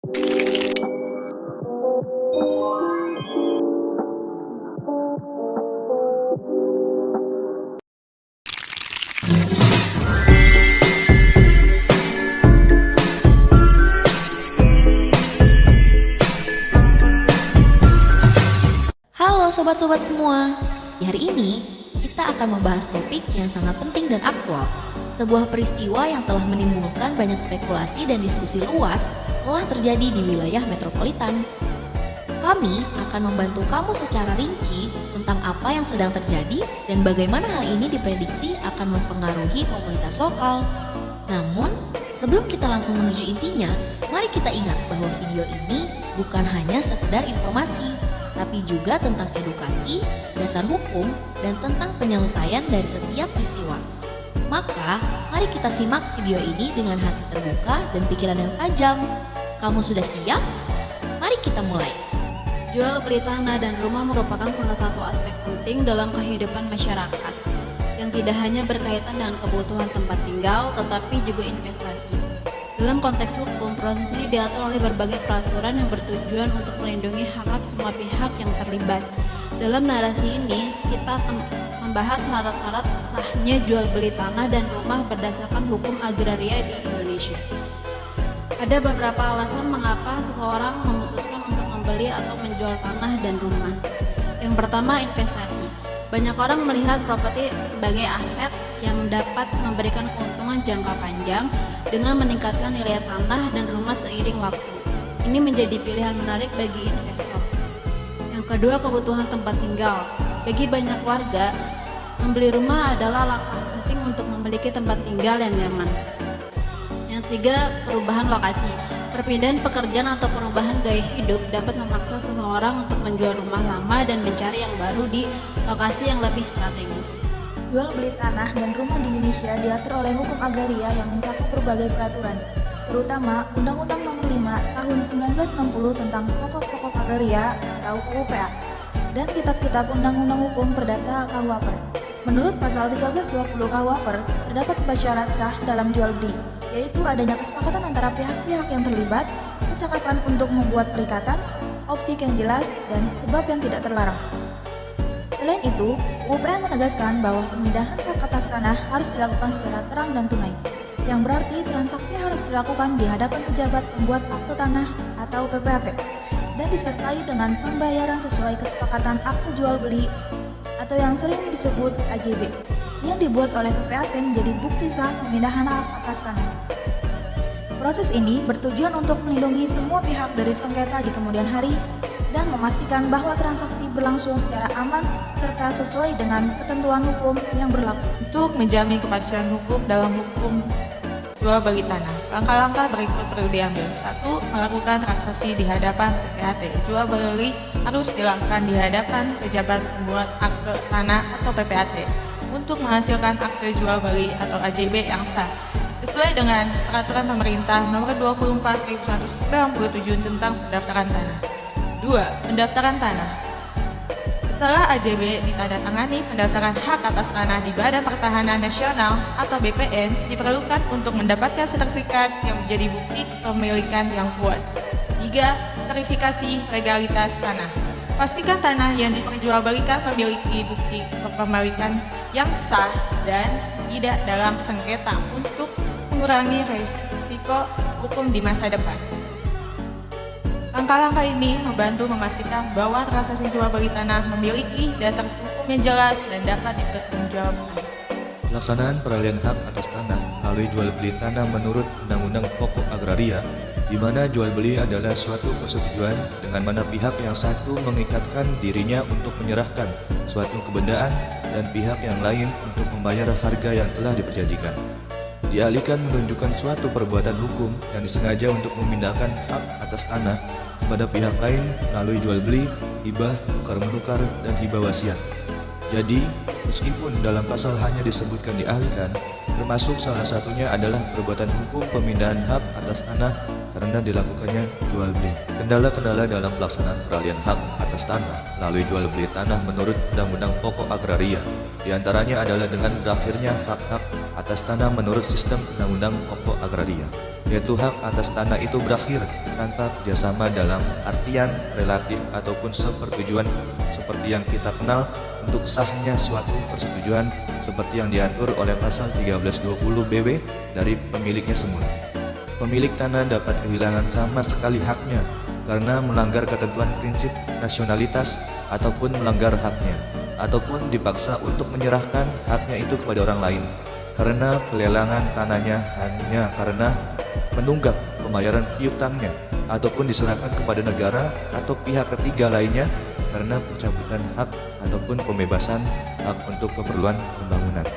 Halo sobat-sobat semua, di hari ini kita akan membahas topik yang sangat penting dan aktual. Sebuah peristiwa yang telah menimbulkan banyak spekulasi dan diskusi luas telah terjadi di wilayah metropolitan. Kami akan membantu kamu secara rinci tentang apa yang sedang terjadi dan bagaimana hal ini diprediksi akan mempengaruhi komunitas lokal. Namun, sebelum kita langsung menuju intinya, mari kita ingat bahwa video ini bukan hanya sekedar informasi, tapi juga tentang edukasi, dasar hukum, dan tentang penyelesaian dari setiap peristiwa. Maka, mari kita simak video ini dengan hati terbuka dan pikiran yang tajam. Kamu sudah siap? Mari kita mulai. Jual beli tanah dan rumah merupakan salah satu aspek penting dalam kehidupan masyarakat, yang tidak hanya berkaitan dengan kebutuhan tempat tinggal, tetapi juga investasi. Dalam konteks hukum, proses ini diatur oleh berbagai peraturan yang bertujuan untuk melindungi hak-hak semua pihak yang terlibat. Dalam narasi ini, kita akan membahas syarat-syarat sahnya jual beli tanah dan rumah berdasarkan hukum agraria di Indonesia. Ada beberapa alasan mengapa seseorang memutuskan untuk membeli atau menjual tanah dan rumah. Yang pertama, investasi. Banyak orang melihat properti sebagai aset yang dapat memberikan keuntungan jangka panjang dengan meningkatkan nilai tanah dan rumah seiring waktu. Ini menjadi pilihan menarik bagi investor. Yang kedua, kebutuhan tempat tinggal. Bagi banyak warga, membeli rumah adalah langkah penting untuk memiliki tempat tinggal yang nyaman. Yang tiga, perubahan lokasi. Perpindahan pekerjaan atau perubahan gaya hidup dapat memaksa seseorang untuk menjual rumah lama dan mencari yang baru di lokasi yang lebih strategis. Jual beli tanah dan rumah di Indonesia diatur oleh hukum agraria yang mencakup berbagai peraturan, terutama Undang-Undang Nomor 5 Tahun 1960 tentang Pokok-pokok Agraria atau UPA dan kitab-kitab Undang-Undang Hukum Perdata KUHP. Menurut pasal 1320 KUHP, terdapat 4 syarat sah dalam jual beli, yaitu adanya kesepakatan antara pihak-pihak yang terlibat, kecakapan untuk membuat perikatan, objek yang jelas, dan sebab yang tidak terlarang. Selain itu, UPN menegaskan bahwa pemindahan hak atas tanah harus dilakukan secara terang dan tunai, yang berarti transaksi harus dilakukan di hadapan pejabat pembuat akte tanah atau PPAT, dan disertai dengan pembayaran sesuai kesepakatan akte jual beli atau yang sering disebut AJB, yang dibuat oleh PPAT menjadi bukti sah pemindahan hak atas tanah. Proses ini bertujuan untuk melindungi semua pihak dari sengketa di kemudian hari dan memastikan bahwa transaksi berlangsung secara aman serta sesuai dengan ketentuan hukum yang berlaku. Untuk menjamin kepastian hukum dalam hukum jual beli tanah, langkah-langkah berikut perlu diambil. 1. Melakukan transaksi di hadapan PPAT. Jual beli harus dilakukan di hadapan pejabat pembuat akte tanah atau PPAT untuk menghasilkan akte jual beli atau AJB yang sah sesuai dengan peraturan pemerintah nomor 24.197 tentang pendaftaran tanah. 2. Pendaftaran tanah. Setelah AJB ditandatangani, pendaftaran hak atas tanah di Badan Pertanahan Nasional atau BPN diperlukan untuk mendapatkan sertifikat yang menjadi bukti kepemilikan yang kuat. 3. Verifikasi legalitas tanah. Pastikan tanah yang diperjualbelikan memiliki bukti kepemilikan yang sah dan tidak dalam sengketa untuk mengurangi risiko hukum di masa depan. Langkah-langkah ini membantu memastikan bahwa transaksi jual beli tanah memiliki dasar hukum yang jelas dan dapat dipertanggungjawabkan. Pelaksanaan peralihan hak atas tanah melalui jual beli tanah menurut Undang-Undang Pokok Agraria, di mana jual beli adalah suatu persetujuan dengan mana pihak yang satu mengikatkan dirinya untuk menyerahkan suatu kebendaan dan pihak yang lain untuk membayar harga yang telah diperjanjikan. Dialihkan menunjukkan suatu perbuatan hukum yang disengaja untuk memindahkan hak atas tanah kepada pihak lain melalui jual beli, hibah, tukar-menukar, dan hibah wasiat. Jadi, meskipun dalam pasal hanya disebutkan dialihkan, termasuk salah satunya adalah perbuatan hukum pemindahan hak atas tanah karena dilakukannya jual beli. Kendala-kendala dalam pelaksanaan peralihan hak atas tanah melalui jual beli tanah menurut Undang-Undang Pokok Agraria diantaranya adalah dengan berakhirnya hak-hak atas tanah menurut sistem Undang-Undang Pokok Agraria, yaitu hak atas tanah itu berakhir tanpa kerjasama dalam artian relatif ataupun sepertujuan seperti yang kita kenal untuk sahnya suatu persetujuan seperti yang diatur oleh pasal 1320 BW dari pemiliknya semula. Pemilik tanah dapat kehilangan sama sekali haknya karena melanggar ketentuan prinsip nasionalitas ataupun melanggar haknya, ataupun dipaksa untuk menyerahkan haknya itu kepada orang lain karena pelelangan tanahnya hanya karena menunggak pembayaran piutangnya, ataupun diserahkan kepada negara atau pihak ketiga lainnya karena pencabutan hak ataupun pembebasan hak untuk keperluan pembangunan.